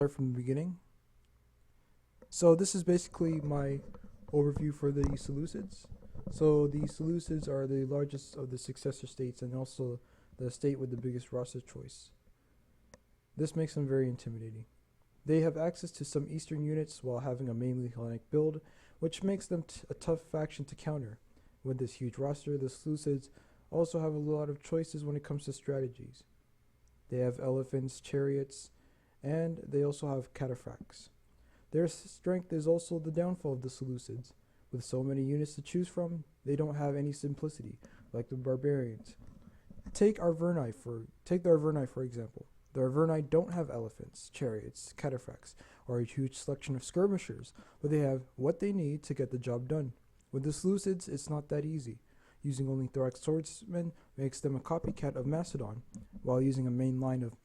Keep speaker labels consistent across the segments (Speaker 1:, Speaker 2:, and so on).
Speaker 1: Start from the beginning. So this is basically my overview for the Seleucids. So the Seleucids are the largest of the successor states and also the state with the biggest roster choice. This makes them very intimidating. They have access to some eastern units while having a mainly Hellenic build, which makes them a tough faction to counter. With this huge roster, the Seleucids also have a lot of choices when it comes to strategies. They have elephants, chariots, and they also have cataphracts. Their strength is also the downfall of the Seleucids. With so many units to choose from, they don't have any simplicity, like the barbarians. Take the Arverni for example. The Arverni don't have elephants, chariots, cataphracts, or a huge selection of skirmishers, but they have what they need to get the job done. With the Seleucids, it's not that easy. Using only thorax swordsmen makes them a copycat of Macedon, while using a main line of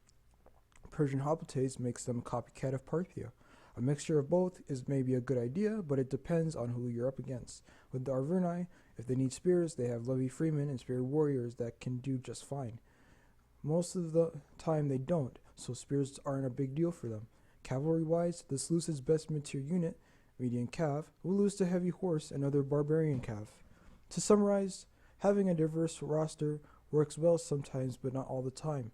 Speaker 1: Persian hoplites makes them a copycat of Parthia. A mixture of both is maybe a good idea, but it depends on who you're up against. With the Arverni, if they need spears, they have levy freemen and spear warriors that can do just fine. Most of the time they don't, so spears aren't a big deal for them. Cavalry-wise, the Seleucids' best mid-tier unit, median cav, will lose to heavy horse and other barbarian cav. To summarize, having a diverse roster works well sometimes, but not all the time.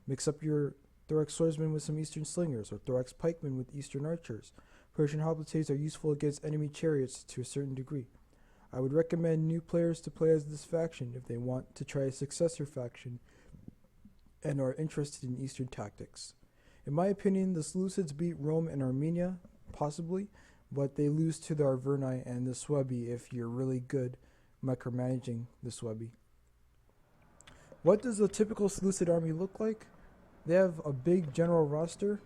Speaker 1: Mix up your thorax swordsmen with some eastern slingers, or thorax pikemen with eastern archers. Persian hoplites are useful against enemy chariots to a certain degree. I would recommend new players to play as this faction if they want to try a successor faction and are interested in eastern tactics. In my opinion, the Seleucids beat Rome and Armenia, possibly, but they lose to the Arverni and the Suebi if you're really good micromanaging the Suebi. What does a typical Seleucid army look like? They have a big general roster.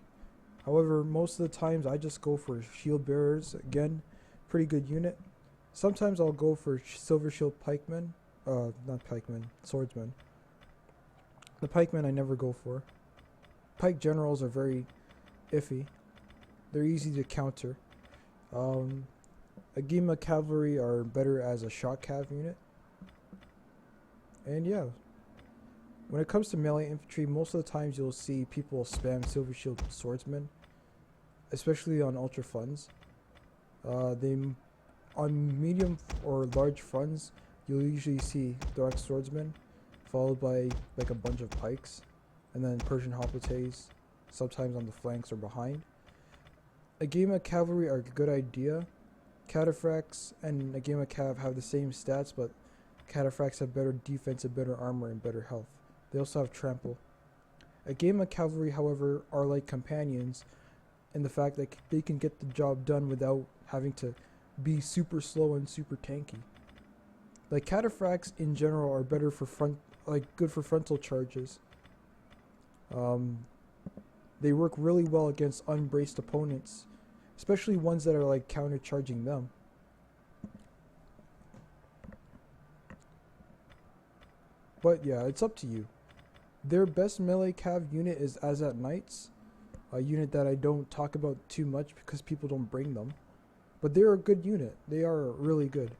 Speaker 1: However, most of the times I just go for shield bearers. Again, pretty good unit. Sometimes I'll go for silver shield pikemen. Swordsmen. The pikemen I never go for. Pike generals are very iffy. They're easy to counter. Agema cavalry are better as a shock cav unit. And yeah. When it comes to melee infantry, most of the times you'll see people spam silver shield swordsmen, especially on ultra funds. On medium or large funds, you'll usually see thorax swordsmen, followed by like a bunch of pikes, and then Persian hoplites, sometimes on the flanks or behind. Agema cavalry are a good idea. Cataphracts and Agema cav have the same stats, but cataphracts have better defense and better armor and better health. They also have trample. Agema cavalry, however, are like companions in the fact that they can get the job done without having to be super slow and super tanky. Like cataphracts in general are better for good for frontal charges. They work really well against unbraced opponents, especially ones that are like counter-charging them. But yeah, it's up to you. Their best melee cav unit is Azat Knights, a unit that I don't talk about too much because people don't bring them. But they're a good unit. They are really good.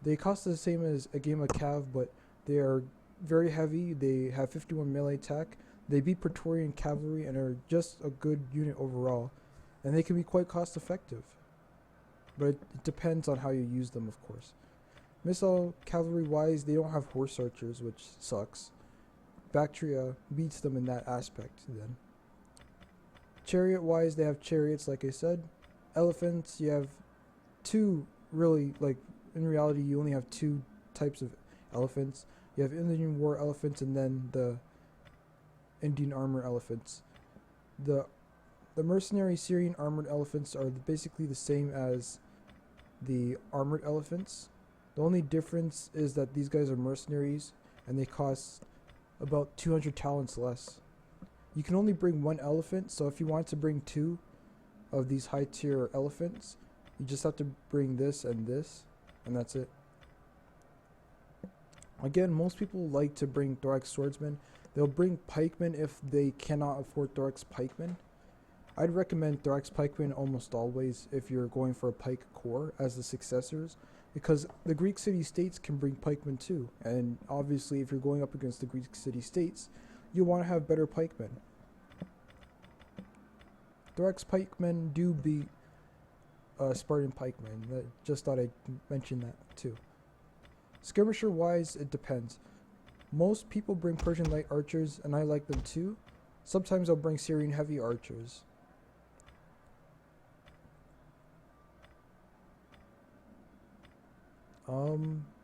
Speaker 1: They cost the same as Agema cav, but they are very heavy. They have 51 melee attack. They beat Praetorian cavalry and are just a good unit overall. And they can be quite cost effective. But it depends on how you use them, of course. Missile cavalry wise, they don't have horse archers, which sucks. Bactria beats them in that aspect then. Chariot wise, they have chariots, like I said. Elephants, you have two, really, like in reality you only have two types of elephants. You have Indian war elephants and then the Indian armor elephants. The mercenary Syrian armored elephants are basically the same as the armored elephants. The only difference is that these guys are mercenaries and they cost about 200 talents less. You can only bring one elephant, so if you want to bring two of these high tier elephants, you just have to bring this, and that's it. Again, most people like to bring thorax swordsmen. They'll bring pikemen if they cannot afford thorax pikemen. I'd recommend thorax pikemen almost always if you're going for a pike corps as the successors, because the Greek city-states can bring pikemen too, and obviously if you're going up against the Greek city-states, you want to have better pikemen. Thorax pikemen do beat Spartan pikemen. Just thought I'd mention that too. Skirmisher wise, it depends. Most people bring Persian light archers, and I like them too. Sometimes I'll bring Syrian heavy archers.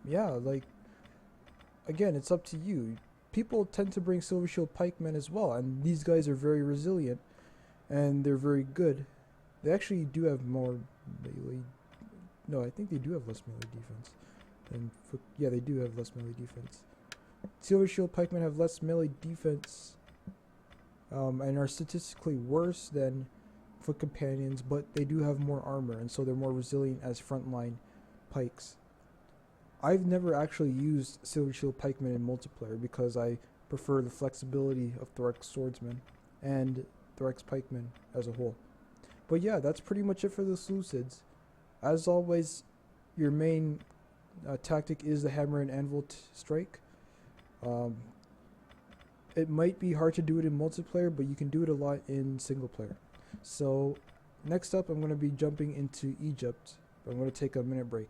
Speaker 1: Yeah, like, again, it's up to you. People tend to bring Silver Shield pikemen as well, and these guys are very resilient, and they're very good. They actually do have more melee. No, I think they do have less melee defense. Yeah, they do have less melee defense. Silver Shield pikemen have less melee defense, and are statistically worse than foot companions, but they do have more armor, and so they're more resilient as frontline pikes. I've never actually used Silver Shield pikemen in multiplayer because I prefer the flexibility of Thorax swordsmen and Thorax pikemen as a whole. But yeah, that's pretty much it for the Seleucids. As always, your main tactic is the hammer and anvil strike. It might be hard to do it in multiplayer, but you can do it a lot in single player. So next up, I'm going to be jumping into Egypt. I'm going to take a minute break.